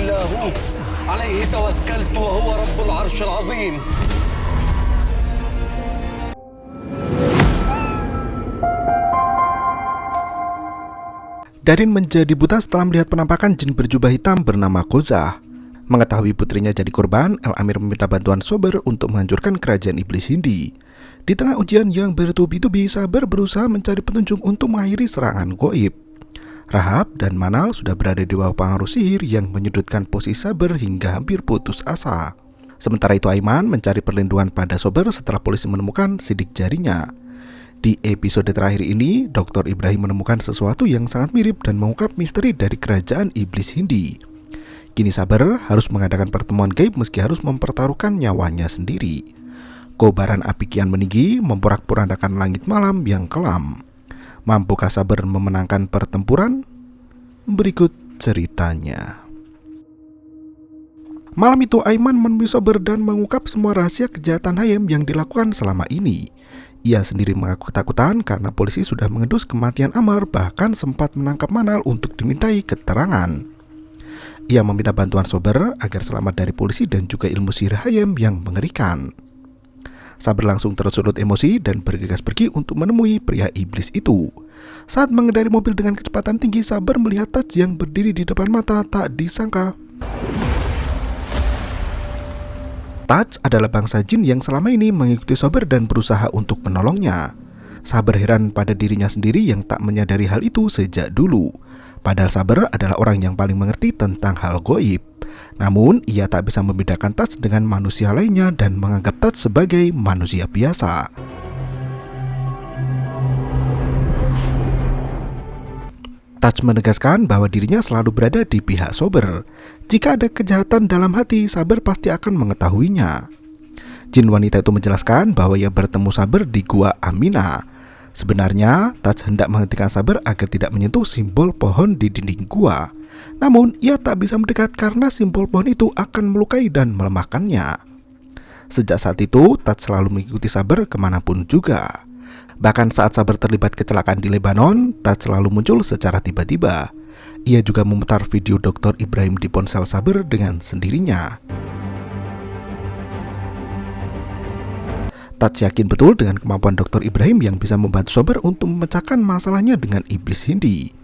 إلا هو عليه توكلت وهو رب العرش العظيم. Darin menjadi buta setelah melihat penampakan jin berjubah hitam bernama Qozah. Mengetahui putrinya jadi korban, El Amir meminta bantuan Sober untuk menghancurkan kerajaan iblis Hindi. Di tengah ujian yang bertubi-tubi, Saber berusaha mencari petunjuk untuk mengakhiri serangan goib. Rahab dan Manal sudah berada di bawah pengaruh sihir yang menyudutkan posisi Saber hingga hampir putus asa. Sementara itu Aiman mencari perlindungan pada Sober setelah polisi menemukan sidik jarinya. Di episode terakhir ini, Dr. Ibrahim menemukan sesuatu yang sangat mirip dan mengungkap misteri dari kerajaan iblis Hindi. Kini Saber harus mengadakan pertemuan gaib meski harus mempertaruhkan nyawanya sendiri. Kobaran api kian meninggi, memporak-porandakan langit malam yang kelam. Mampukah Saber memenangkan pertempuran? Berikut ceritanya. Malam itu Aiman menemui Sober dan mengungkap semua rahasia kejahatan Hayam yang dilakukan selama ini. Ia sendiri mengaku ketakutan karena polisi sudah mengendus kematian Amar, bahkan sempat menangkap Manal untuk dimintai keterangan. Ia meminta bantuan Sober agar selamat dari polisi dan juga ilmu sihir Hayam yang mengerikan. Saber langsung tersulut emosi dan bergegas pergi untuk menemui pria iblis itu. Saat mengendari mobil dengan kecepatan tinggi, Saber melihat Taj yang berdiri di depan mata tak disangka. Taj adalah bangsa jin yang selama ini mengikuti Sober dan berusaha untuk menolongnya. Saber heran pada dirinya sendiri yang tak menyadari hal itu sejak dulu. Padahal Saber adalah orang yang paling mengerti tentang hal goib. Namun ia tak bisa membedakan Taj dengan manusia lainnya dan menganggap Taj sebagai manusia biasa. Taj menegaskan bahwa dirinya selalu berada di pihak Sober. Jika ada kejahatan dalam hati, Saber pasti akan mengetahuinya. Jin wanita itu menjelaskan bahwa ia bertemu Saber di Gua Amina. Sebenarnya, Taj hendak menghentikan Saber agar tidak menyentuh simbol pohon di dinding gua. Namun, ia tak bisa mendekat karena simbol pohon itu akan melukai dan melemahkannya. Sejak saat itu, Taj selalu mengikuti Saber kemanapun juga. Bahkan saat Saber terlibat kecelakaan di Lebanon, Taj selalu muncul secara tiba-tiba. Ia juga memutar video Dr. Ibrahim di ponsel Saber dengan sendirinya. Taj yakin betul dengan kemampuan Dr. Ibrahim yang bisa membantu Sober untuk memecahkan masalahnya dengan iblis Hindi.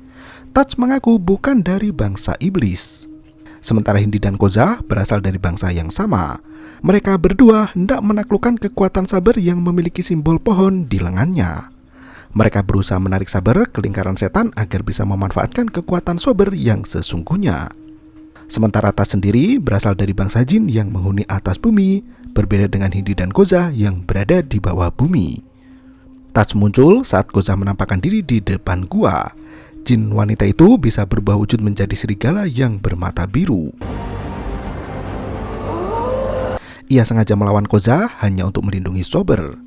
Taj mengaku bukan dari bangsa iblis. Sementara Hindi dan Qozah berasal dari bangsa yang sama. Mereka berdua hendak menaklukkan kekuatan Saber yang memiliki simbol pohon di lengannya. Mereka berusaha menarik Saber ke lingkaran setan agar bisa memanfaatkan kekuatan Sober yang sesungguhnya. Sementara Taj sendiri berasal dari bangsa jin yang menghuni atas bumi, berbeda dengan Hindi dan Qozah yang berada di bawah bumi. Taj muncul saat Qozah menampakkan diri di depan gua. Jin wanita itu bisa berubah wujud menjadi serigala yang bermata biru. Ia sengaja melawan Qozah hanya untuk melindungi Sober.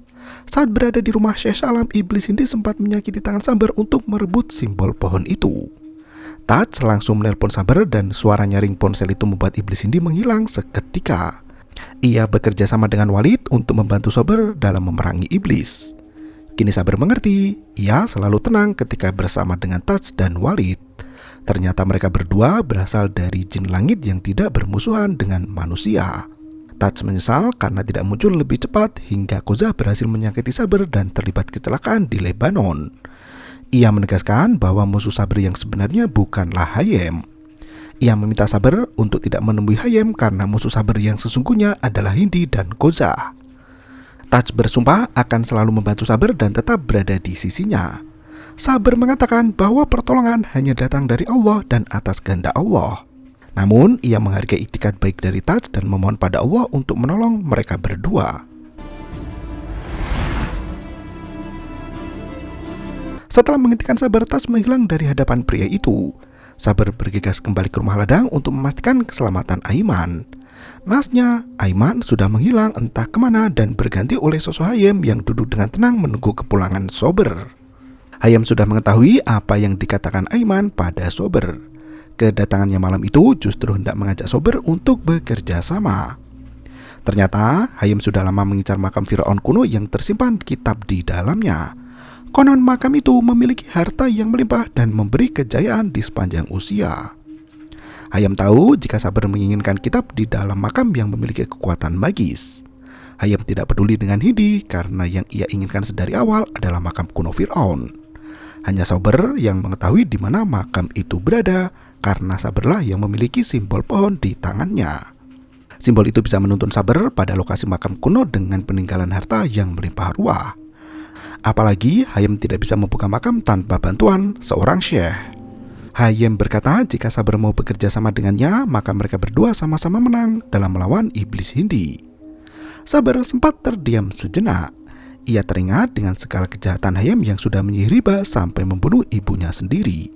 Saat berada di rumah Syekh Salam, iblis Hindi sempat menyakiti tangan Saber untuk merebut simbol pohon itu. Taj langsung menelpon Saber dan suara nyaring ponsel itu membuat iblis Hindi menghilang seketika. Ia bekerja sama dengan Walid untuk membantu Sober dalam memerangi iblis. Kini Saber mengerti, ia selalu tenang ketika bersama dengan Taj dan Walid. Ternyata mereka berdua berasal dari jin langit yang tidak bermusuhan dengan manusia. Taj menyesal karena tidak muncul lebih cepat hingga Qozah berhasil menyakiti Saber dan terlibat kecelakaan di Lebanon. Ia menegaskan bahwa musuh Saber yang sebenarnya bukanlah Hayam. Ia meminta Saber untuk tidak menemui Hayam karena musuh Saber yang sesungguhnya adalah Hindi dan Qozah. Taj bersumpah akan selalu membantu Saber dan tetap berada di sisinya. Saber mengatakan bahwa pertolongan hanya datang dari Allah dan atas kehendak Allah. Namun, ia menghargai iktikad baik dari Taj dan memohon pada Allah untuk menolong mereka berdua. Setelah menghentikan Saber, Taj menghilang dari hadapan pria itu. Saber bergegas kembali ke rumah ladang untuk memastikan keselamatan Aiman. Nasnya, Aiman sudah menghilang entah kemana dan berganti oleh sosok Hayam yang duduk dengan tenang menunggu kepulangan Sober. Hayam sudah mengetahui apa yang dikatakan Aiman pada Sober. Kedatangannya malam itu justru hendak mengajak Sober untuk bekerja sama. Ternyata Hayam sudah lama mengincar makam Firaun kuno yang tersimpan kitab di dalamnya. Konon makam itu memiliki harta yang melimpah dan memberi kejayaan di sepanjang usia. Hayam tahu jika Sabar menginginkan kitab di dalam makam yang memiliki kekuatan magis. Hayam tidak peduli dengan Hindi karena yang ia inginkan sedari awal adalah makam kuno Fir'aun. Hanya Sabar yang mengetahui di mana makam itu berada karena Sabarlah yang memiliki simbol pohon di tangannya. Simbol itu bisa menuntun Sabar pada lokasi makam kuno dengan peninggalan harta yang melimpah ruah. Apalagi Hayam tidak bisa membuka makam tanpa bantuan seorang syekh. Hayam berkata jika Sabar mau bekerja sama dengannya, maka mereka berdua sama-sama menang dalam melawan iblis Hindi. Sabar sempat terdiam sejenak. Ia teringat dengan segala kejahatan Hayam yang sudah menyihir riba sampai membunuh ibunya sendiri.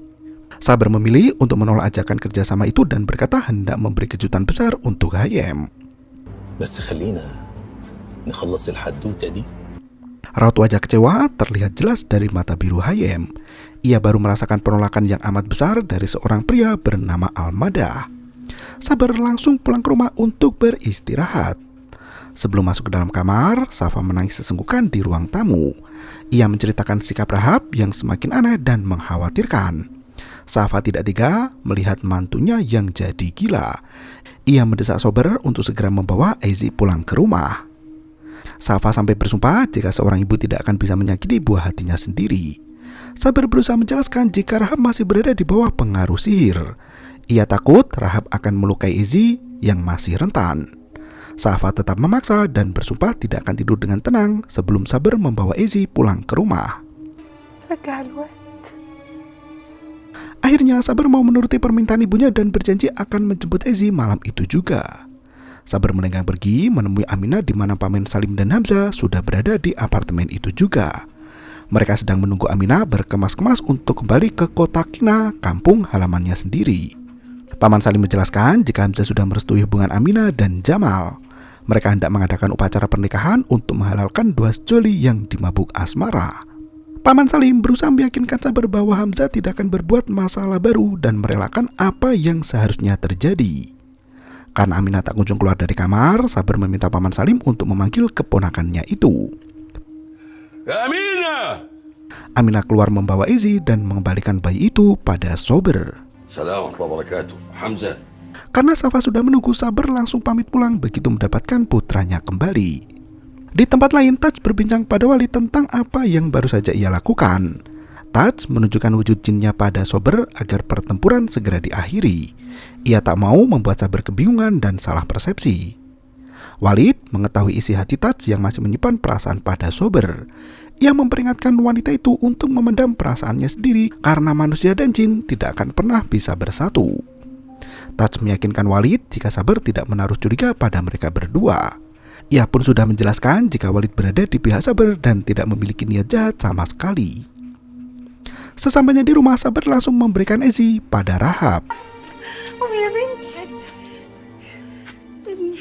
Sabar memilih untuk menolak ajakan kerjasama itu dan berkata hendak memberi kejutan besar untuk Hayam. Raut wajah kecewa terlihat jelas dari mata biru Hayam. Ia baru merasakan penolakan yang amat besar dari seorang pria bernama Almadah. Sabar langsung pulang ke rumah untuk beristirahat. Sebelum masuk ke dalam kamar, Safa menangis sesenggukan di ruang tamu. Ia menceritakan sikap Rahab yang semakin aneh dan mengkhawatirkan. Safa tidak tega melihat mantunya yang jadi gila. Ia mendesak Sabar untuk segera membawa Ezi pulang ke rumah. Safa sampai bersumpah jika seorang ibu tidak akan bisa menyakiti buah hatinya sendiri. Sabar berusaha menjelaskan jika Rahab masih berada di bawah pengaruh sihir. Ia takut Rahab akan melukai Ezi yang masih rentan. Safa tetap memaksa dan bersumpah tidak akan tidur dengan tenang sebelum Sabar membawa Ezi pulang ke rumah. Akhirnya Sabar mau menuruti permintaan ibunya dan berjanji akan menjemput Ezi malam itu juga. Sabar melenggang pergi menemui Aminah di mana Paman Salim dan Hamzah sudah berada di apartemen itu juga. Mereka sedang menunggu Aminah berkemas-kemas untuk kembali ke kota Kina, kampung halamannya sendiri. Paman Salim menjelaskan jika Hamzah sudah merestui hubungan Aminah dan Jamal. Mereka hendak mengadakan upacara pernikahan untuk menghalalkan dua sejoli yang dimabuk asmara. Paman Salim berusaha meyakinkan Sabar bahwa Hamzah tidak akan berbuat masalah baru dan merelakan apa yang seharusnya terjadi. Karena Aminah tak kunjung keluar dari kamar, Sabar meminta Paman Salim untuk memanggil keponakannya itu. Aminah! Aminah keluar membawa Ezi dan mengembalikan bayi itu pada Sabar. Assalamualaikum warahmatullahi wabarakatuh. Hamzah. Karena Safa sudah menunggu, Sabar langsung pamit pulang begitu mendapatkan putranya kembali. Di tempat lain, Taj berbincang pada Walid tentang apa yang baru saja ia lakukan. Taj menunjukkan wujud jinnya pada Sabar agar pertempuran segera diakhiri. Ia tak mau membuat Sabar kebingungan dan salah persepsi. Walid mengetahui isi hati Taj yang masih menyimpan perasaan pada Sabar. Ia memperingatkan wanita itu untuk memendam perasaannya sendiri karena manusia dan jin tidak akan pernah bisa bersatu. Taj meyakinkan Walid jika Sabar tidak menaruh curiga pada mereka berdua. Ia pun sudah menjelaskan jika Walid berada di pihak Sabar dan tidak memiliki niat jahat sama sekali. Sesampainya di rumah, Sabar langsung memberikan Ezi pada Rahab.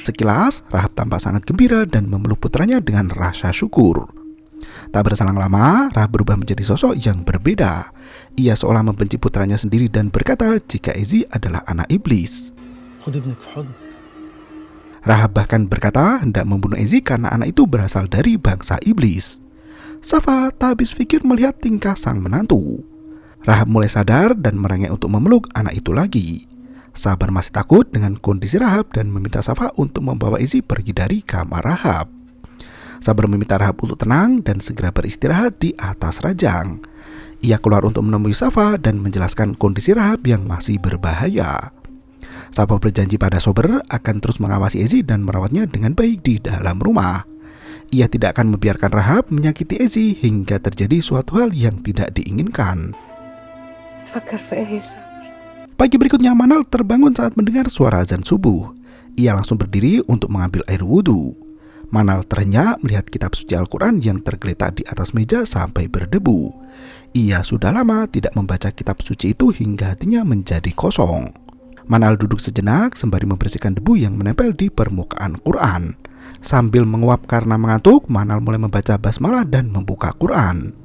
Sekilas, Rahab tampak sangat gembira dan memeluk putranya dengan rasa syukur. Tak berselang lama, Rahab berubah menjadi sosok yang berbeda. Ia seolah membenci putranya sendiri dan berkata jika Ezi adalah anak iblis. Rahab bahkan berkata hendak membunuh Ezi karena anak itu berasal dari bangsa iblis. Safa tak habis pikir melihat tingkah sang menantu. Rahab mulai sadar dan merengek untuk memeluk anak itu lagi. Sabar masih takut dengan kondisi Rahab dan meminta Safa untuk membawa Ezi pergi dari kamar Rahab. Sabar meminta Rahab untuk tenang dan segera beristirahat di atas ranjang. Ia keluar untuk menemui Safa dan menjelaskan kondisi Rahab yang masih berbahaya. Safa berjanji pada Sabar akan terus mengawasi Ezi dan merawatnya dengan baik di dalam rumah. Ia tidak akan membiarkan Rahab menyakiti Ezi hingga terjadi suatu hal yang tidak diinginkan. Pagi berikutnya, Manal terbangun saat mendengar suara azan subuh. Ia langsung berdiri untuk mengambil air wudhu. Manal terenyak melihat kitab suci Al-Quran yang tergeletak di atas meja sampai berdebu. Ia sudah lama tidak membaca kitab suci itu hingga hatinya menjadi kosong. Manal duduk sejenak sembari membersihkan debu yang menempel di permukaan Quran. Sambil menguap karena mengantuk, Manal mulai membaca basmalah dan membuka Quran.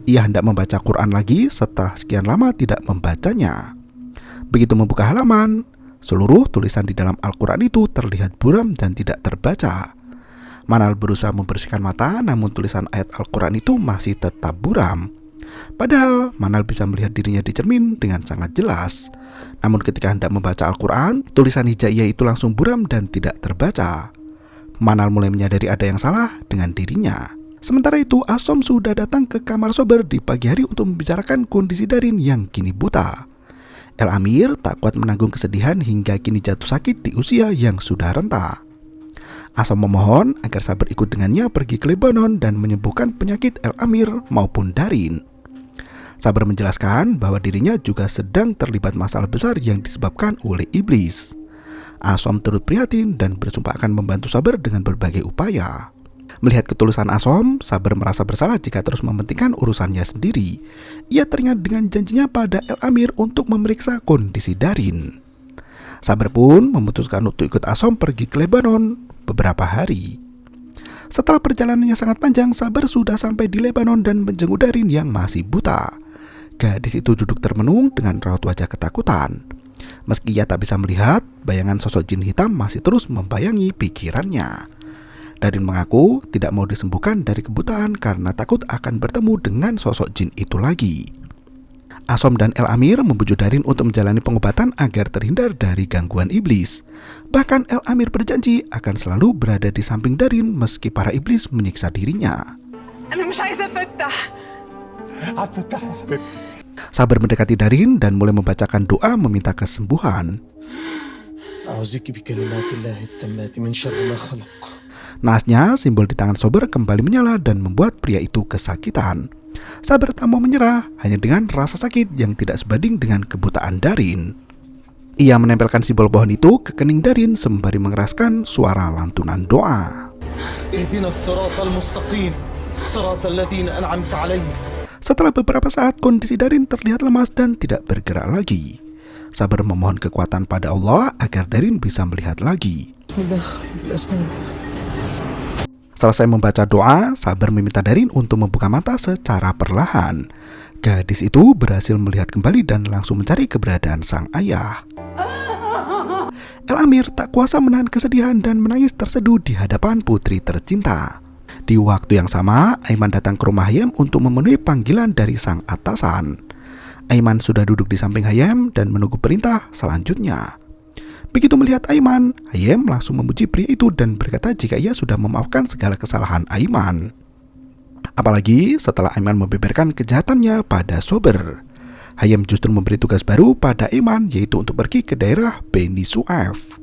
Ia hendak membaca Quran lagi setelah sekian lama tidak membacanya. Begitu membuka halaman, seluruh tulisan di dalam Al-Quran itu terlihat buram dan tidak terbaca. Manal berusaha membersihkan mata, namun tulisan ayat Al-Quran itu masih tetap buram. Padahal Manal bisa melihat dirinya di cermin dengan sangat jelas. Namun ketika hendak membaca Al-Quran, tulisan hijaiyah itu langsung buram dan tidak terbaca. Manal mulai menyadari ada yang salah dengan dirinya. Sementara itu, Asom sudah datang ke kamar Sober di pagi hari untuk membicarakan kondisi Darin yang kini buta. El Amir tak kuat menanggung kesedihan hingga kini jatuh sakit di usia yang sudah renta. Asom memohon agar Sabar ikut dengannya pergi ke Lebanon dan menyembuhkan penyakit El Amir maupun Darin. Sabar menjelaskan bahwa dirinya juga sedang terlibat masalah besar yang disebabkan oleh iblis. Asom turut prihatin dan bersumpah akan membantu Sabar dengan berbagai upaya. Melihat ketulusan Asom, Sabar merasa bersalah jika terus mementingkan urusannya sendiri. Ia teringat dengan janjinya pada El Amir untuk memeriksa kondisi Darin. Sabar pun memutuskan untuk ikut Asom pergi ke Lebanon beberapa hari. Setelah perjalanannya sangat panjang, Sabar sudah sampai di Lebanon dan menjenguk Darin yang masih buta. Gadis itu duduk termenung dengan raut wajah ketakutan. Meski ia tak bisa melihat, bayangan sosok jin hitam masih terus membayangi pikirannya. Darin mengaku tidak mau disembuhkan dari kebutaan karena takut akan bertemu dengan sosok jin itu lagi. Asom dan El Amir membujuk Darin untuk menjalani pengobatan agar terhindar dari gangguan iblis. Bahkan El Amir berjanji akan selalu berada di samping Darin meski para iblis menyiksa dirinya. Sabar mendekati Darin dan mulai membacakan doa meminta kesembuhan. Naasnya, simbol di tangan Sober kembali menyala dan membuat pria itu kesakitan. Sabar tak mau menyerah hanya dengan rasa sakit yang tidak sebanding dengan kebutaan Darin. Ia menempelkan simbol pohon itu ke kening Darin sembari mengeraskan suara lantunan doa. Setelah beberapa saat, kondisi Darin terlihat lemas dan tidak bergerak lagi. Sabar memohon kekuatan pada Allah agar Darin bisa melihat lagi. Selesai membaca doa, Sabar meminta Darin untuk membuka mata secara perlahan. Gadis itu berhasil melihat kembali dan langsung mencari keberadaan sang ayah. El Amir tak kuasa menahan kesedihan dan menangis terseduh di hadapan putri tercinta. Di waktu yang sama, Aiman datang ke rumah Hayam untuk memenuhi panggilan dari sang atasan. Aiman sudah duduk di samping Hayam dan menunggu perintah selanjutnya. Begitu melihat Aiman, Hayam langsung memuji pria itu dan berkata jika ia sudah memaafkan segala kesalahan Aiman. Apalagi setelah Aiman membeberkan kejahatannya pada Sober. Hayam justru memberi tugas baru pada Aiman, yaitu untuk pergi ke daerah Beni Su'af.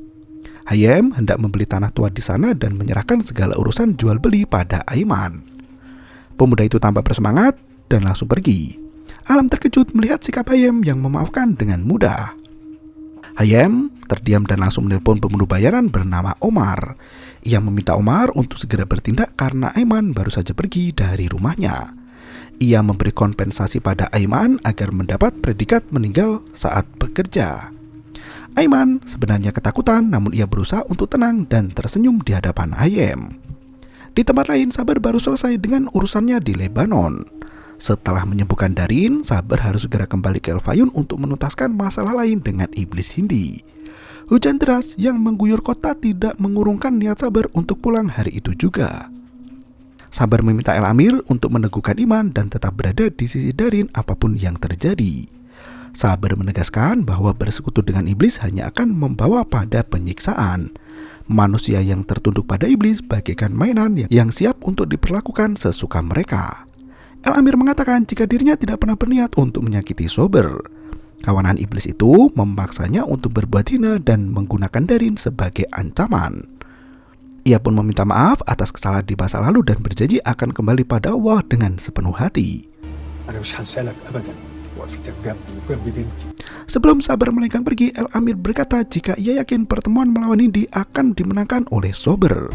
Hayam hendak membeli tanah tua di sana dan menyerahkan segala urusan jual beli pada Aiman. Pemuda itu tampak bersemangat dan langsung pergi. Alam terkejut melihat sikap Hayam yang memaafkan dengan mudah. Hayam terdiam dan langsung menelpon pembunuh bayaran bernama Omar. Ia meminta Omar untuk segera bertindak karena Aiman baru saja pergi dari rumahnya. Ia memberi kompensasi pada Aiman agar mendapat predikat meninggal saat bekerja. Aiman sebenarnya ketakutan, namun ia berusaha untuk tenang dan tersenyum di hadapan Hayam. Di tempat lain, Sabar baru selesai dengan urusannya di Lebanon. Setelah menyembuhkan Darin, Sabar harus segera kembali ke El Fayun untuk menuntaskan masalah lain dengan iblis Hindi. Hujan deras yang mengguyur kota tidak mengurungkan niat Sabar untuk pulang hari itu juga. Sabar meminta El Amir untuk meneguhkan iman dan tetap berada di sisi Darin apapun yang terjadi. Sabar menegaskan bahwa bersekutu dengan iblis hanya akan membawa pada penyiksaan. Manusia yang tertunduk pada iblis bagaikan mainan yang siap untuk diperlakukan sesuka mereka. El Amir mengatakan jika dirinya tidak pernah berniat untuk menyakiti Sober. Kawanan iblis itu memaksanya untuk berbuat hina dan menggunakan Darin sebagai ancaman. Ia pun meminta maaf atas kesalahan di masa lalu dan berjanji akan kembali pada Allah dengan sepenuh hati. Sebelum Sabar melenggang pergi, El Amir berkata jika ia yakin pertemuan melawan Hindi akan dimenangkan oleh Sober.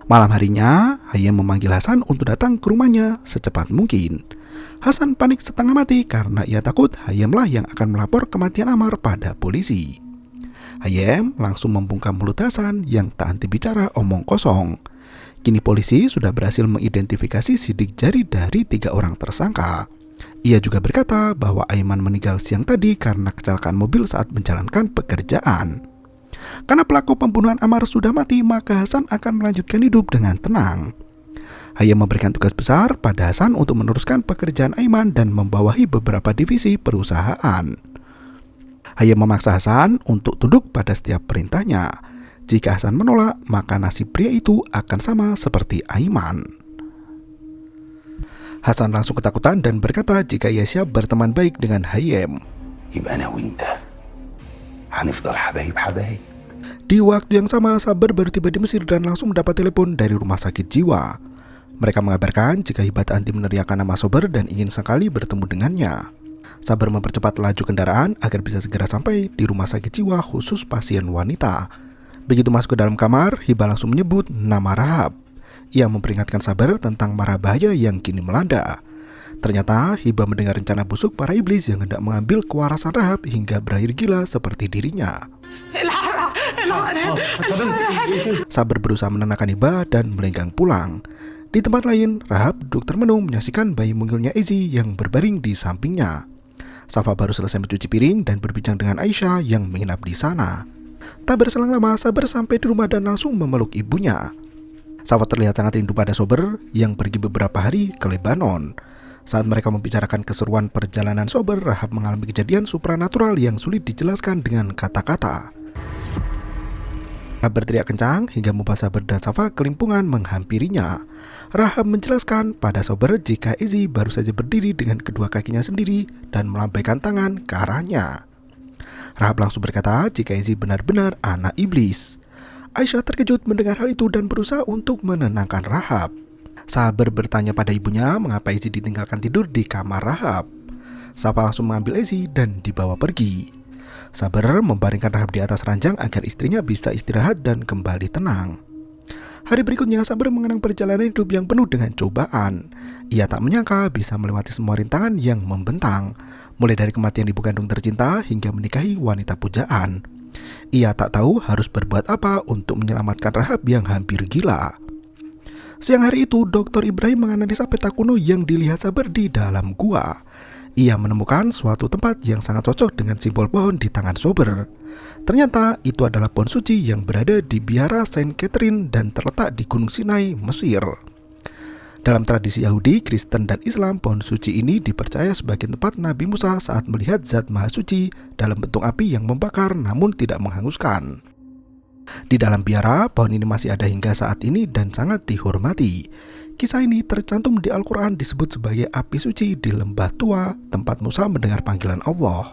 Malam harinya, Hayam memanggil Hasan untuk datang ke rumahnya secepat mungkin. Hasan panik setengah mati karena ia takut Hayamlah yang akan melapor kematian Amar pada polisi. Hayam langsung membungkam mulut Hasan yang tak henti bicara omong kosong. Kini polisi sudah berhasil mengidentifikasi sidik jari dari 3 orang tersangka. Ia juga berkata bahwa Aiman meninggal siang tadi karena kecelakaan mobil saat menjalankan pekerjaan. Karena pelaku pembunuhan Amar sudah mati, maka Hasan akan melanjutkan hidup dengan tenang. Hayam memberikan tugas besar pada Hasan untuk meneruskan pekerjaan Aiman dan membawahi beberapa divisi perusahaan. Hayam memaksa Hasan untuk tunduk pada setiap perintahnya. Jika Hasan menolak, maka nasib pria itu akan sama seperti Aiman. Hasan langsung ketakutan dan berkata jika ia siap berteman baik dengan Hayam. يبقى أنا وأنت هنفضل حبايب حبايب. Di waktu yang sama, Sabar baru tiba di Mesir dan langsung mendapat telepon dari rumah sakit jiwa. Mereka mengabarkan jika Hibat Anti meneriakkan nama Sober dan ingin sekali bertemu dengannya. Sabar mempercepat laju kendaraan agar bisa segera sampai di rumah sakit jiwa khusus pasien wanita. Begitu masuk ke dalam kamar, Hiba langsung menyebut nama Rahab. Ia memperingatkan Sabar tentang mara bahaya yang kini melanda. Ternyata Hiba mendengar rencana busuk para iblis yang hendak mengambil kewarasan Rahab hingga berakhir gila seperti dirinya. Sabar berusaha menenangkan Hiba dan melenggang pulang. Di tempat lain, Rahab duduk termenung menyaksikan bayi mungilnya Ezi yang berbaring di sampingnya. Safa baru selesai mencuci piring dan berbincang dengan Aisyah yang menginap di sana. Tak berselang lama, Sabar sampai di rumah dan langsung memeluk ibunya. Safa terlihat sangat rindu pada Sober yang pergi beberapa hari ke Lebanon. Saat mereka membicarakan keseruan perjalanan Sober, Rahab mengalami kejadian supranatural yang sulit dijelaskan dengan kata-kata. Rahab berteriak kencang hingga membuat Sabar dan Safa kelimpungan menghampirinya. Rahab menjelaskan pada Sober jika Ezi baru saja berdiri dengan kedua kakinya sendiri dan melambaikan tangan ke arahnya. Rahab langsung berkata jika Ezi benar-benar anak iblis. Aisyah terkejut mendengar hal itu dan berusaha untuk menenangkan Rahab. Sabar bertanya pada ibunya mengapa Ezi ditinggalkan tidur di kamar Rahab. Safa langsung mengambil Ezi dan dibawa pergi. Sabar membaringkan Rahab di atas ranjang agar istrinya bisa istirahat dan kembali tenang. Hari berikutnya, Sabar mengenang perjalanan hidup yang penuh dengan cobaan. Ia tak menyangka bisa melewati semua rintangan yang membentang, mulai dari kematian ibu kandung tercinta hingga menikahi wanita pujaan. Ia tak tahu harus berbuat apa untuk menyelamatkan Rahab yang hampir gila. Siang hari itu, Dr. Ibrahim menganalisa peta kuno yang dilihat Sabar di dalam gua. Ia menemukan suatu tempat yang sangat cocok dengan simbol pohon di tangan Sober. Ternyata itu adalah pohon suci yang berada di biara Saint Catherine dan terletak di Gunung Sinai, Mesir. Dalam tradisi Yahudi, Kristen, dan Islam, pohon suci ini dipercaya sebagai tempat Nabi Musa saat melihat zat maha suci dalam bentuk api yang membakar namun tidak menghanguskan. Di dalam biara, pohon ini masih ada hingga saat ini dan sangat dihormati. Kisah ini tercantum di Al-Quran disebut sebagai api suci di lembah tua, tempat Musa mendengar panggilan Allah.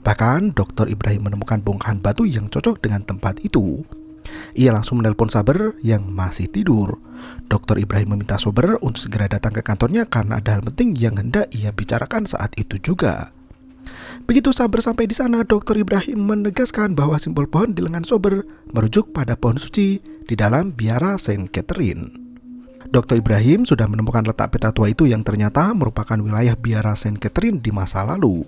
Bahkan, Dr. Ibrahim menemukan bongkahan batu yang cocok dengan tempat itu. Ia langsung menelpon Sabar yang masih tidur. Dr. Ibrahim meminta Sabar untuk segera datang ke kantornya karena ada hal penting yang hendak ia bicarakan saat itu juga. Begitu Sabar sampai di sana, Dr. Ibrahim menegaskan bahwa simbol pohon di lengan Sabar merujuk pada pohon suci di dalam biara Saint Catherine. Dr. Ibrahim sudah menemukan letak peta tua itu yang ternyata merupakan wilayah biara Saint Catherine di masa lalu.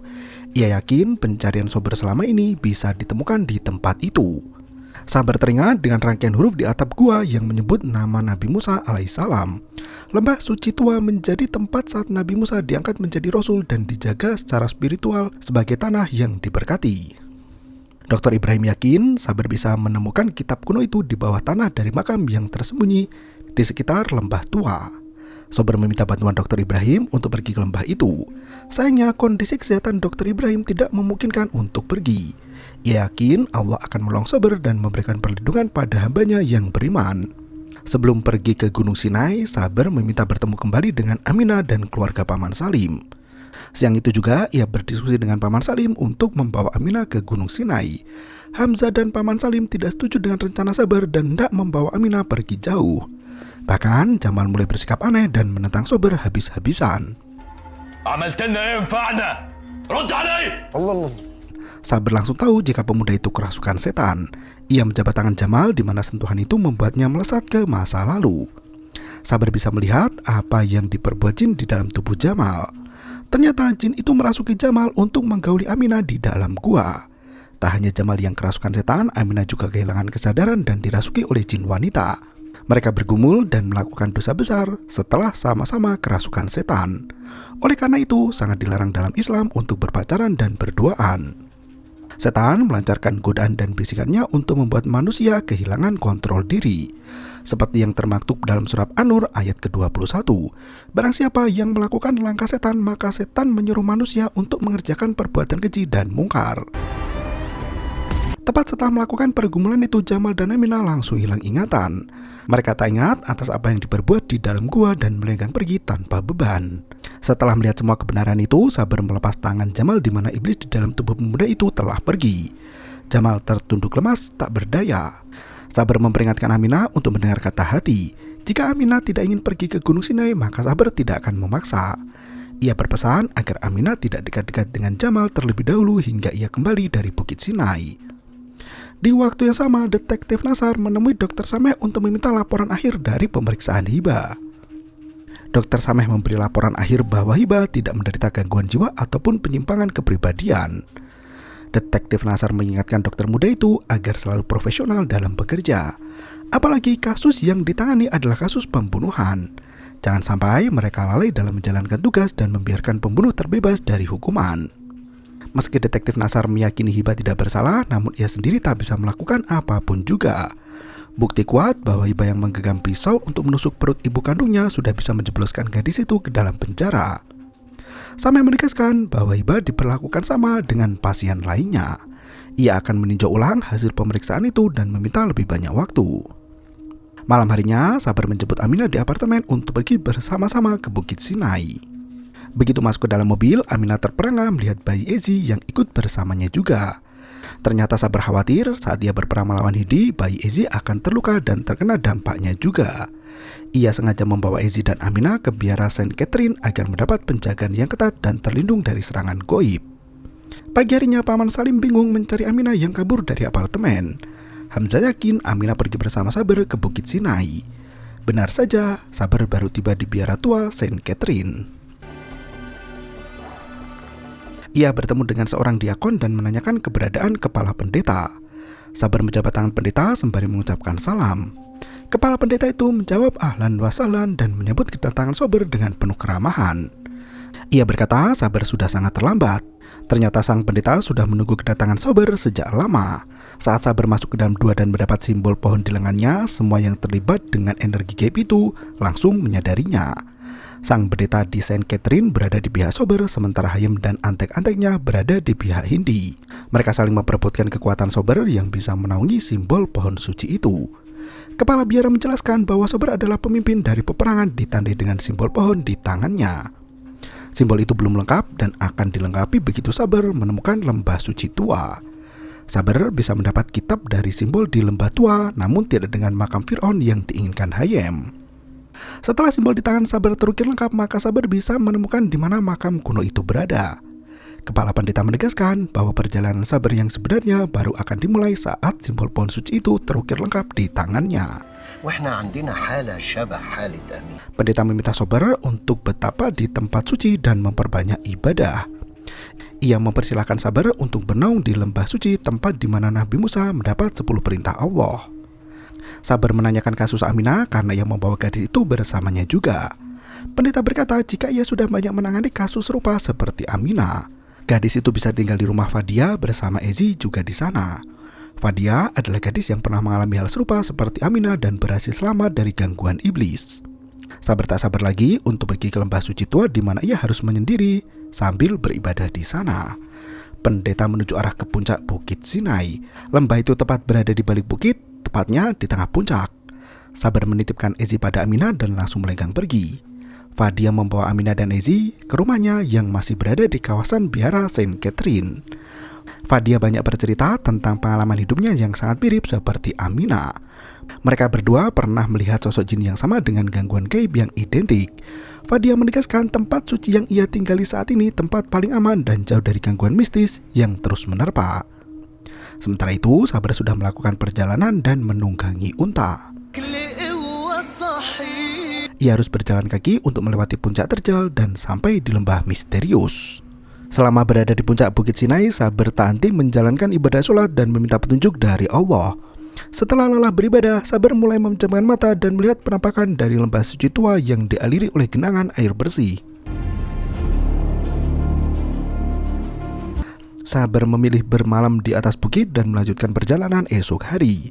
Ia yakin pencarian Sabar selama ini bisa ditemukan di tempat itu. Sabar teringat dengan rangkaian huruf di atap gua yang menyebut nama Nabi Musa alaihissalam. Lembah suci tua menjadi tempat saat Nabi Musa diangkat menjadi rasul dan dijaga secara spiritual sebagai tanah yang diberkati. Dr. Ibrahim yakin Sabar bisa menemukan kitab kuno itu di bawah tanah dari makam yang tersembunyi di sekitar lembah tua. Sabar meminta bantuan Dr. Ibrahim untuk pergi ke lembah itu. Sayangnya kondisi kesehatan Dr. Ibrahim tidak memungkinkan untuk pergi. Ia yakin Allah akan menolong Sabar dan memberikan perlindungan pada hambanya yang beriman. Sebelum pergi ke Gunung Sinai, Sabar meminta bertemu kembali dengan Aminah dan keluarga Paman Salim. Siang itu juga ia berdiskusi dengan Paman Salim untuk membawa Aminah ke Gunung Sinai. Hamzah dan Paman Salim tidak setuju dengan rencana Sabar dan hendak membawa Aminah pergi jauh. Bahkan Jamal mulai bersikap aneh dan menentang Sabar habis-habisan. Sabar langsung tahu jika pemuda itu kerasukan setan. Ia menjabat tangan Jamal di mana sentuhan itu membuatnya melesat ke masa lalu. Sabar bisa melihat apa yang diperbuat jin di dalam tubuh Jamal. Ternyata jin itu merasuki Jamal untuk menggauli Aminah di dalam gua. Tak hanya Jamal yang kerasukan setan, Aminah juga kehilangan kesadaran dan dirasuki oleh jin wanita. Mereka bergumul dan melakukan dosa besar setelah sama-sama kerasukan setan. Oleh karena itu, sangat dilarang dalam Islam untuk berpacaran dan berduaan. Setan melancarkan godaan dan bisikannya untuk membuat manusia kehilangan kontrol diri. Seperti yang termaktub dalam surat An-Nur ayat ke-21. Barang siapa yang melakukan langkah setan, maka setan menyuruh manusia untuk mengerjakan perbuatan keji dan mungkar. Tepat setelah melakukan pergumulan itu, Jamal dan Aminah langsung hilang ingatan. Mereka tak ingat atas apa yang diperbuat di dalam gua dan melenggang pergi tanpa beban. Setelah melihat semua kebenaran itu, Sabar melepas tangan Jamal di mana iblis di dalam tubuh pemuda itu telah pergi. Jamal tertunduk lemas, tak berdaya. Sabar memperingatkan Aminah untuk mendengar kata hati. Jika Aminah tidak ingin pergi ke Gunung Sinai, maka Sabar tidak akan memaksa. Ia berpesan agar Aminah tidak dekat-dekat dengan Jamal terlebih dahulu hingga ia kembali dari Bukit Sinai. Di waktu yang sama, Detektif Nasar menemui Dr. Sameh untuk meminta laporan akhir dari pemeriksaan Hiba. Dr. Sameh memberi laporan akhir bahwa Hiba tidak menderita gangguan jiwa ataupun penyimpangan kepribadian. Detektif Nasar mengingatkan dokter muda itu agar selalu profesional dalam bekerja. Apalagi kasus yang ditangani adalah kasus pembunuhan. Jangan sampai mereka lalai dalam menjalankan tugas dan membiarkan pembunuh terbebas dari hukuman. Meski Detektif Nasar meyakini Hiba tidak bersalah, namun ia sendiri tak bisa melakukan apapun juga. Bukti kuat bahwa Hiba yang menggenggam pisau untuk menusuk perut ibu kandungnya sudah bisa menjebloskan gadis itu ke dalam penjara. Sampai menegaskan bahwa Hiba diperlakukan sama dengan pasien lainnya. Ia akan meninjau ulang hasil pemeriksaan itu dan meminta lebih banyak waktu. Malam harinya, Sabar menjemput Aminah di apartemen untuk pergi bersama-sama ke Bukit Sinai. Begitu masuk ke dalam mobil, Aminah terperangah melihat bayi Ezi yang ikut bersamanya juga. Ternyata Sabar khawatir saat ia berperang melawan Hindi, bayi Ezi akan terluka dan terkena dampaknya juga. Ia sengaja membawa Ezi dan Aminah ke biara Saint Catherine agar mendapat penjagaan yang ketat dan terlindung dari serangan goib. Pagi harinya, Paman Salim bingung mencari Aminah yang kabur dari apartemen. Hamzah yakin Aminah pergi bersama Sabar ke Bukit Sinai. Benar saja, Sabar baru tiba di biara tua Saint Catherine. Ia bertemu dengan seorang diakon dan menanyakan keberadaan kepala pendeta. Sabar menjabat tangan pendeta sembari mengucapkan salam. Kepala pendeta itu menjawab ahlan wa sahlan dan menyambut kedatangan Sabar dengan penuh keramahan. Ia berkata Sabar sudah sangat terlambat. Ternyata sang pendeta sudah menunggu kedatangan Sabar sejak lama. Saat Sabar masuk ke dalam gua dan mendapat simbol pohon di lengannya, semua yang terlibat dengan energi gaib itu langsung menyadarinya. Sang pendeta di Saint Catherine berada di pihak Sabar, sementara Hayem dan antek-anteknya berada di pihak Hindi. Mereka saling memperebutkan kekuatan Sabar yang bisa menaungi simbol pohon suci itu. Kepala biara menjelaskan bahwa Sabar adalah pemimpin dari peperangan ditandai dengan simbol pohon di tangannya. Simbol itu belum lengkap dan akan dilengkapi begitu Sabar menemukan lembah suci tua. Sabar bisa mendapat kitab dari simbol di lembah tua, namun tidak dengan makam Fir'aun yang diinginkan Hayem. Setelah simbol di tangan Sabar terukir lengkap, maka Sabar bisa menemukan di mana makam kuno itu berada. Kepala pendeta menegaskan bahwa perjalanan Sabar yang sebenarnya baru akan dimulai saat simbol pohon suci itu terukir lengkap di tangannya. Pendeta meminta Sabar untuk betapa di tempat suci dan memperbanyak ibadah. Ia mempersilahkan Sabar untuk bernaung di lembah suci, tempat di mana Nabi Musa mendapat 10 perintah Allah. Sabar menanyakan kasus Aminah karena ia membawa gadis itu bersamanya juga. Pendeta berkata jika ia sudah banyak menangani kasus serupa seperti Aminah. Gadis itu bisa tinggal di rumah Fadia bersama Ezi juga di sana. Fadia adalah gadis yang pernah mengalami hal serupa seperti Aminah dan berhasil selamat dari gangguan iblis. Sabar tak sabar lagi untuk pergi ke lembah suci tua di mana ia harus menyendiri sambil beribadah di sana. Pendeta menuju arah ke puncak Bukit Sinai. Lembah itu tepat berada di balik bukit, tepatnya di tengah puncak. Sabar menitipkan Ezi pada Aminah dan langsung melenggang pergi. Fadia membawa Aminah dan Ezi ke rumahnya yang masih berada di kawasan biara Saint Catherine. Fadia banyak bercerita tentang pengalaman hidupnya yang sangat mirip seperti Aminah. Mereka berdua pernah melihat sosok jin yang sama dengan gangguan gaib yang identik. Fadia menegaskan tempat suci yang ia tinggali saat ini tempat paling aman dan jauh dari gangguan mistis yang terus menerpa. Sementara itu, Sabar sudah melakukan perjalanan dan menunggangi unta. Ia harus berjalan kaki untuk melewati puncak terjal dan sampai di lembah misterius. Selama berada di puncak Bukit Sinai, Sabar tak henti menjalankan ibadah sholat dan meminta petunjuk dari Allah. Setelah lelah beribadah, Sabar mulai memejamkan mata dan melihat penampakan dari lembah suci tua yang dialiri oleh genangan air bersih. Sabar memilih bermalam di atas bukit dan melanjutkan perjalanan esok hari.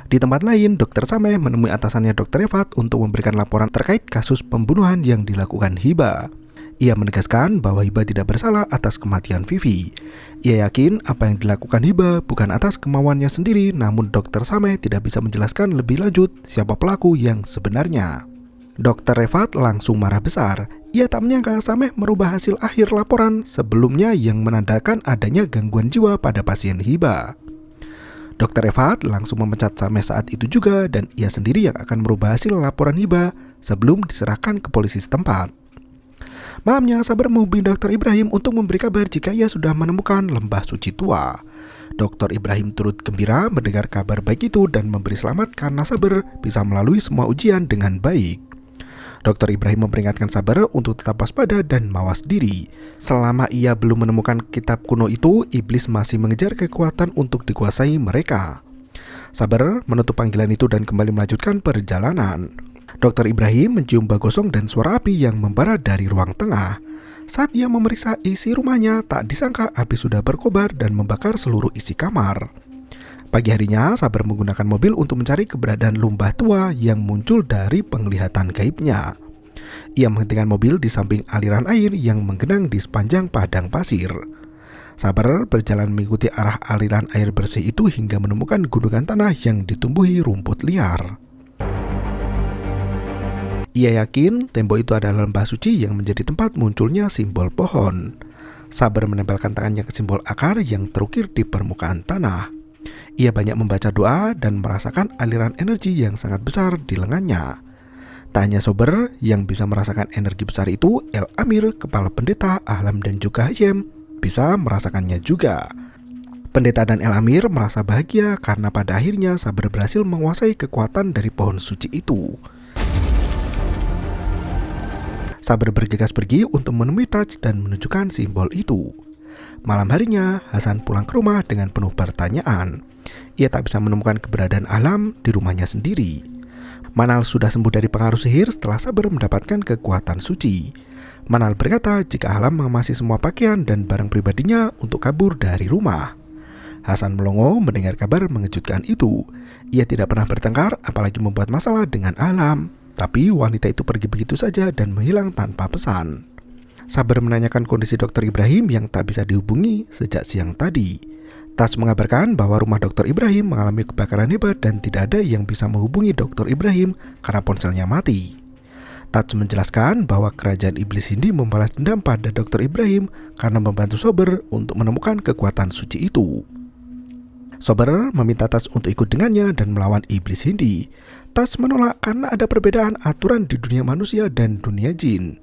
Di tempat lain, Dr. Sameh menemui atasannya Dr. Rifat untuk memberikan laporan terkait kasus pembunuhan yang dilakukan Hiba. Ia menegaskan bahwa Hiba tidak bersalah atas kematian Vivi. Ia yakin apa yang dilakukan Hiba bukan atas kemauannya sendiri, namun Dr. Sameh tidak bisa menjelaskan lebih lanjut siapa pelaku yang sebenarnya. Dr. Rifat langsung marah besar. Ia tak menyangka Sameh merubah hasil akhir laporan sebelumnya yang menandakan adanya gangguan jiwa pada pasien Hiba. Dr. Rifat langsung memecat Sameh saat itu juga dan ia sendiri yang akan merubah hasil laporan Hiba sebelum diserahkan ke polisi setempat. Malamnya Sabar menghubungi Dr. Ibrahim untuk memberi kabar jika ia sudah menemukan lembah suci tua. Dr. Ibrahim turut gembira mendengar kabar baik itu dan memberi selamat karena Sabar bisa melalui semua ujian dengan baik. Dr. Ibrahim memperingatkan Sabar untuk tetap waspada dan mawas diri. Selama ia belum menemukan kitab kuno itu, iblis masih mengejar kekuatan untuk dikuasai mereka. Sabar menutup panggilan itu dan kembali melanjutkan perjalanan. Dr. Ibrahim mencium bau gosong dan suara api yang membara dari ruang tengah. Saat ia memeriksa isi rumahnya, tak disangka api sudah berkobar dan membakar seluruh isi kamar. Pagi harinya, Sabar menggunakan mobil untuk mencari keberadaan lembah tua yang muncul dari penglihatan gaibnya. Ia menghentikan mobil di samping aliran air yang menggenang di sepanjang padang pasir. Sabar berjalan mengikuti arah aliran air bersih itu hingga menemukan gunungan tanah yang ditumbuhi rumput liar. Ia yakin tembok itu adalah lembah suci yang menjadi tempat munculnya simbol pohon. Sabar menempelkan tangannya ke simbol akar yang terukir di permukaan tanah. Ia banyak membaca doa dan merasakan aliran energi yang sangat besar di lengannya. Tak hanya Sabar yang bisa merasakan energi besar itu, El Amir, kepala pendeta, Ahlam dan juga Hayem bisa merasakannya juga. Pendeta dan El Amir merasa bahagia karena pada akhirnya Sabar berhasil menguasai kekuatan dari pohon suci itu. Sabar bergegas pergi untuk menemui Taj dan menunjukkan simbol itu. Malam harinya, Hasan pulang ke rumah dengan penuh pertanyaan. Ia tak bisa menemukan keberadaan Ahlam di rumahnya sendiri. Manal sudah sembuh dari pengaruh sihir setelah Sabar mendapatkan kekuatan suci. Manal berkata jika Ahlam mengemasi semua pakaian dan barang pribadinya untuk kabur dari rumah. Hasan melongo mendengar kabar mengejutkan itu. Ia tidak pernah bertengkar apalagi membuat masalah dengan Ahlam. Tapi wanita itu pergi begitu saja dan menghilang tanpa pesan. Sabar menanyakan kondisi Dr. Ibrahim yang tak bisa dihubungi sejak siang tadi. Taj mengabarkan bahwa rumah Dr. Ibrahim mengalami kebakaran hebat dan tidak ada yang bisa menghubungi Dr. Ibrahim karena ponselnya mati. Taj menjelaskan bahwa kerajaan iblis Hindi membalas dendam pada Dr. Ibrahim karena membantu Sabar untuk menemukan kekuatan suci itu. Sabar meminta Taj untuk ikut dengannya dan melawan iblis Hindi. Taj menolak karena ada perbedaan aturan di dunia manusia dan dunia jin.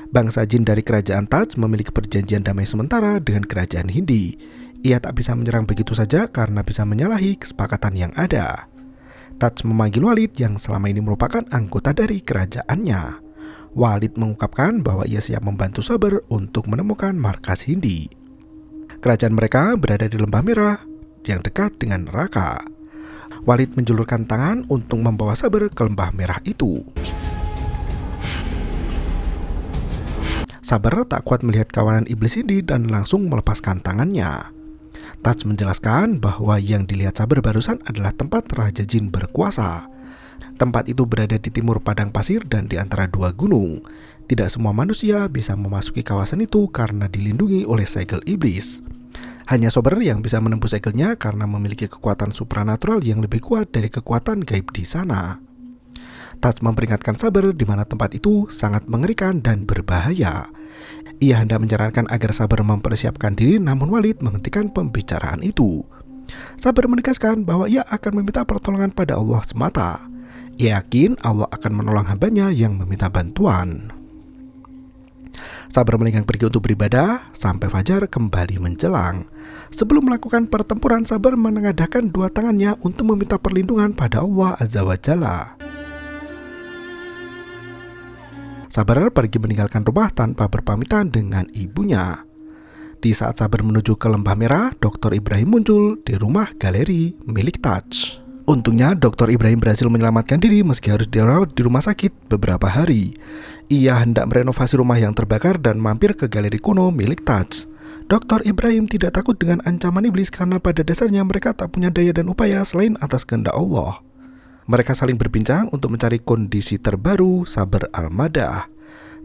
Bangsa jin dari kerajaan Taj memiliki perjanjian damai sementara dengan kerajaan Hindi. Ia tak bisa menyerang begitu saja karena bisa menyalahi kesepakatan yang ada. Taj memanggil Walid yang selama ini merupakan anggota dari kerajaannya. Walid mengungkapkan bahwa ia siap membantu Sabar untuk menemukan markas Hindi. Kerajaan mereka berada di Lembah Merah yang dekat dengan neraka. Walid menjulurkan tangan untuk membawa Sabar ke Lembah Merah itu. Sabar tak kuat melihat kawanan iblis Hindi dan langsung melepaskan tangannya. Taj menjelaskan bahwa yang dilihat Sabar barusan adalah tempat Raja Jin berkuasa. Tempat itu berada di timur padang pasir dan di antara dua gunung. Tidak semua manusia bisa memasuki kawasan itu karena dilindungi oleh segel iblis. Hanya Sabar yang bisa menembus segelnya karena memiliki kekuatan supranatural yang lebih kuat dari kekuatan gaib di sana. Taj memperingatkan Sabar di mana tempat itu sangat mengerikan dan berbahaya. Ia hendak menyarankan agar Sabar mempersiapkan diri, namun Walid menghentikan pembicaraan itu. Sabar menegaskan bahwa ia akan meminta pertolongan pada Allah semata. Ia yakin Allah akan menolong hambanya yang meminta bantuan. Sabar melenggang pergi untuk beribadah sampai fajar kembali menjelang. Sebelum melakukan pertempuran, Sabar menengadahkan dua tangannya untuk meminta perlindungan pada Allah Azza wa Jalla. Sabar pergi meninggalkan rumah tanpa berpamitan dengan ibunya. Di saat Sabar menuju ke Lembah Merah, Dr. Ibrahim muncul di rumah galeri milik Taj. Untungnya Dr. Ibrahim berhasil menyelamatkan diri meski harus dirawat di rumah sakit beberapa hari. Ia hendak merenovasi rumah yang terbakar dan mampir ke galeri kuno milik Taj. Dr. Ibrahim tidak takut dengan ancaman iblis karena pada dasarnya mereka tak punya daya dan upaya selain atas kehendak Allah. Mereka saling berbincang untuk mencari kondisi terbaru Saber Al-Madah.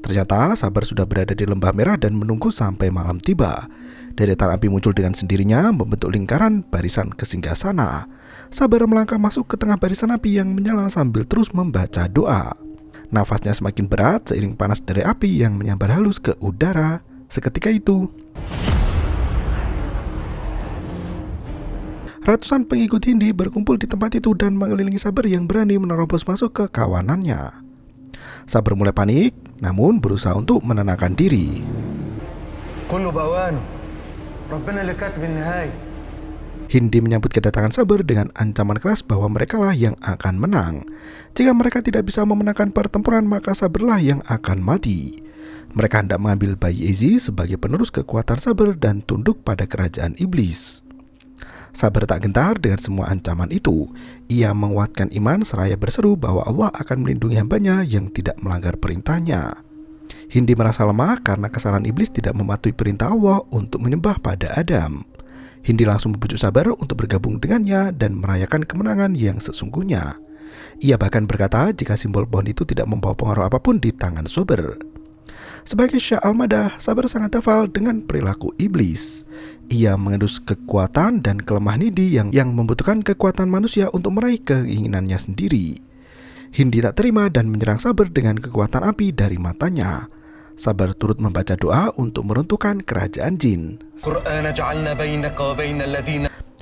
Ternyata Saber sudah berada di lembah merah dan menunggu sampai malam tiba. Deretan api muncul dengan sendirinya membentuk lingkaran barisan kesinggasana. Saber melangkah masuk ke tengah barisan api yang menyala sambil terus membaca doa. Nafasnya semakin berat seiring panas dari api yang menyambar halus ke udara. Seketika itu, ratusan pengikut Hindi berkumpul di tempat itu dan mengelilingi Saber yang berani menerobos masuk ke kawanannya. Saber mulai panik, namun berusaha untuk menenangkan diri. Hindi menyambut kedatangan Saber dengan ancaman keras bahwa merekalah yang akan menang. Jika mereka tidak bisa memenangkan pertempuran, maka Saberlah yang akan mati. Mereka hendak mengambil bayi Ezi sebagai penerus kekuatan Saber dan tunduk pada kerajaan iblis. Saber tak gentar dengan semua ancaman itu. Ia menguatkan iman seraya berseru bahwa Allah akan melindungi hambanya yang tidak melanggar perintahnya. Hindi merasa lemah karena kesalahan iblis tidak mematuhi perintah Allah untuk menyembah pada Adam. Hindi langsung membujuk Saber untuk bergabung dengannya dan merayakan kemenangan yang sesungguhnya. Ia bahkan berkata jika simbol pohon itu tidak membawa pengaruh apapun di tangan Saber. Sebagai Syah Al-Madah, Saber sangat hafal dengan perilaku iblis. Ia mengendus kekuatan dan kelemahan Hindi yang membutuhkan kekuatan manusia untuk meraih keinginannya sendiri. Hindi tak terima dan menyerang Saber dengan kekuatan api dari matanya. Saber turut membaca doa untuk meruntuhkan kerajaan jin.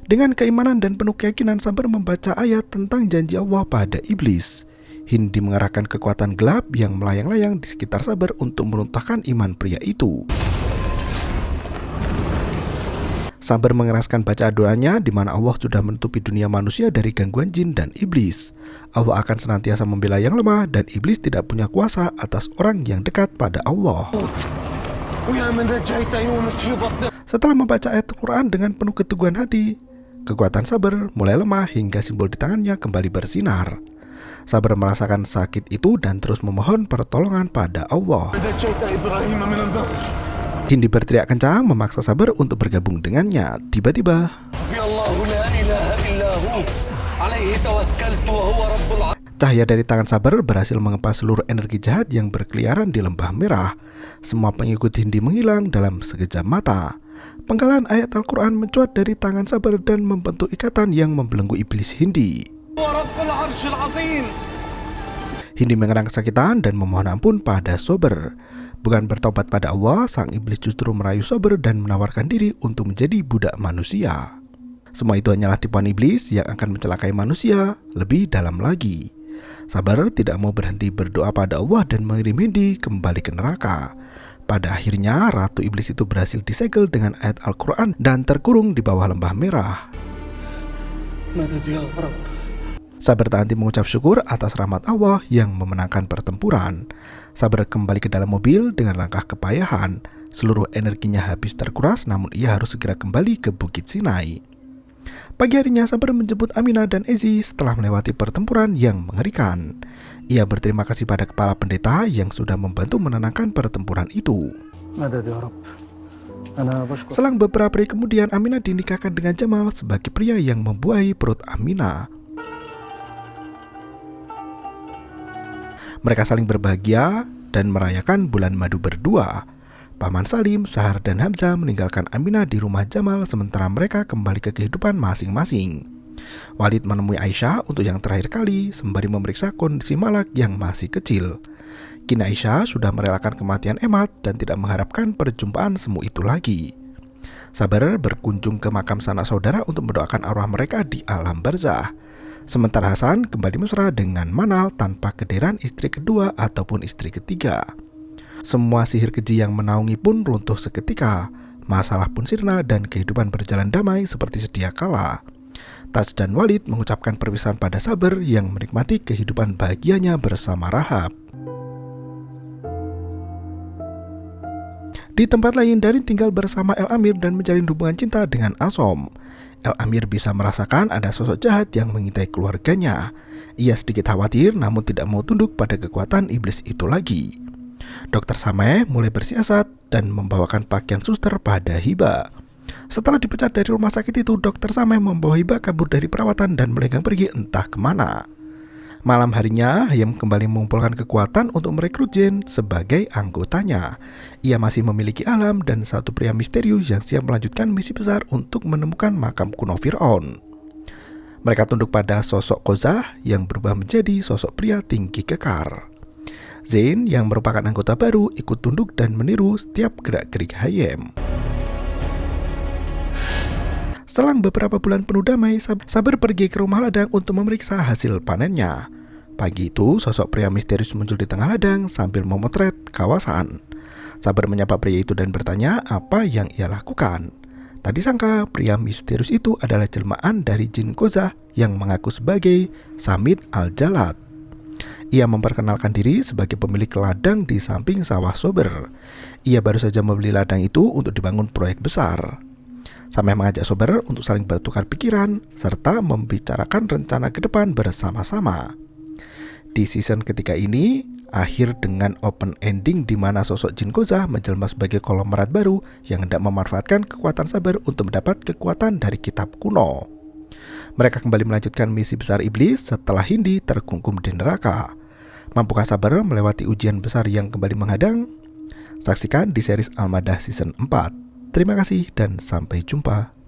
Dengan keimanan dan penuh keyakinan, Saber membaca ayat tentang janji Allah pada iblis. Hindi mengarahkan kekuatan gelap yang melayang-layang di sekitar Saber untuk meruntuhkan iman pria itu. Saber mengeraskan bacaan doanya di mana Allah sudah menutupi dunia manusia dari gangguan jin dan iblis. Allah akan senantiasa membela yang lemah dan iblis tidak punya kuasa atas orang yang dekat pada Allah. Setelah membaca ayat Al-Quran dengan penuh keteguhan hati, kekuatan Saber mulai lemah hingga simbol di tangannya kembali bersinar. Saber merasakan sakit itu dan terus memohon pertolongan pada Allah. Hindi berteriak kencang memaksa Saber untuk bergabung dengannya. Tiba-tiba, cahaya dari tangan Saber berhasil mengempas seluruh energi jahat yang berkeliaran di lembah merah. Semua pengikut Hindi menghilang dalam sekejap mata. Penggalan ayat Al-Quran mencuat dari tangan Saber dan membentuk ikatan yang membelenggu iblis Hindi. Hindi mengerang kesakitan dan memohon ampun pada Saber. Bukan bertobat pada Allah, sang iblis justru merayu Saber dan menawarkan diri untuk menjadi budak manusia. Semua itu hanyalah tipuan iblis yang akan mencelakai manusia lebih dalam lagi. Saber tidak mau berhenti berdoa pada Allah dan mengirim Hindi kembali ke neraka. Pada akhirnya, Ratu Iblis itu berhasil disegel dengan ayat Al-Quran dan terkurung di bawah lembah merah. Saber tak henti mengucap syukur atas rahmat Allah yang memenangkan pertempuran. Saber kembali ke dalam mobil dengan langkah kepayahan. Seluruh energinya habis terkuras, namun ia harus segera kembali ke Bukit Sinai. Pagi harinya Saber menjemput Aminah dan Ezi setelah melewati pertempuran yang mengerikan. Ia berterima kasih pada kepala pendeta yang sudah membantu menenangkan pertempuran itu. Selang beberapa hari kemudian, Aminah dinikahkan dengan Jamal sebagai pria yang membuahi perut Aminah. Mereka saling berbahagia dan merayakan bulan madu berdua. Paman Salim, Sahar, dan Hamzah meninggalkan Aminah di rumah Jamal sementara mereka kembali ke kehidupan masing-masing. Walid menemui Aisyah untuk yang terakhir kali sembari memeriksa kondisi Malak yang masih kecil. Kini Aisyah sudah merelakan kematian Emad dan tidak mengharapkan perjumpaan semu itu lagi. Saber berkunjung ke makam sanak saudara untuk mendoakan arwah mereka di alam barzah. Sementara Hasan kembali mesra dengan Manal tanpa kehadiran istri kedua ataupun istri ketiga. Semua sihir keji yang menaungi pun runtuh seketika. Masalah pun sirna dan kehidupan berjalan damai seperti sedia kala. Taj dan Walid mengucapkan perpisahan pada Saber yang menikmati kehidupan bahagianya bersama Rahab. Di tempat lain, Darin tinggal bersama El Amir dan menjalin hubungan cinta dengan Asom. El Amir bisa merasakan ada sosok jahat yang mengintai keluarganya. Ia sedikit khawatir namun tidak mau tunduk pada kekuatan iblis itu lagi. Dr. Sameh mulai bersiasat dan membawakan pakaian suster pada Hiba. Setelah dipecat dari rumah sakit itu, Dr. Sameh membawa Hiba kabur dari perawatan dan melenggang pergi entah kemana. Malam harinya, Hayam kembali mengumpulkan kekuatan untuk merekrut Jin sebagai anggotanya. Ia masih memiliki Alam dan satu pria misterius yang siap melanjutkan misi besar untuk menemukan makam kuno Fir'aun. Mereka tunduk pada sosok Kozah yang berubah menjadi sosok pria tinggi kekar. Zain yang merupakan anggota baru ikut tunduk dan meniru setiap gerak-gerik Hayam. Selang beberapa bulan penuh damai, Sabar pergi ke rumah ladang untuk memeriksa hasil panennya. Pagi itu, sosok pria misterius muncul di tengah ladang sambil memotret kawasan. Sabar menyapa pria itu dan bertanya apa yang ia lakukan. Tadi sangka pria misterius itu adalah jelmaan dari jin Kozah yang mengaku sebagai Samit Al-Jalad. Ia memperkenalkan diri sebagai pemilik ladang di samping sawah Sober. Ia baru saja membeli ladang itu untuk dibangun proyek besar. Sameh mengajak Sober untuk saling bertukar pikiran serta membicarakan rencana ke depan bersama-sama. Di season ketiga ini, akhir dengan open ending di mana sosok Jin Kozah menjelma sebagai konglomerat baru yang hendak memanfaatkan kekuatan Sabar untuk mendapat kekuatan dari kitab kuno. Mereka kembali melanjutkan misi besar iblis setelah Hindi terkungkum di neraka. Mampukah Sabar melewati ujian besar yang kembali menghadang? Saksikan di series Al-Madah season 4. Terima kasih dan sampai jumpa.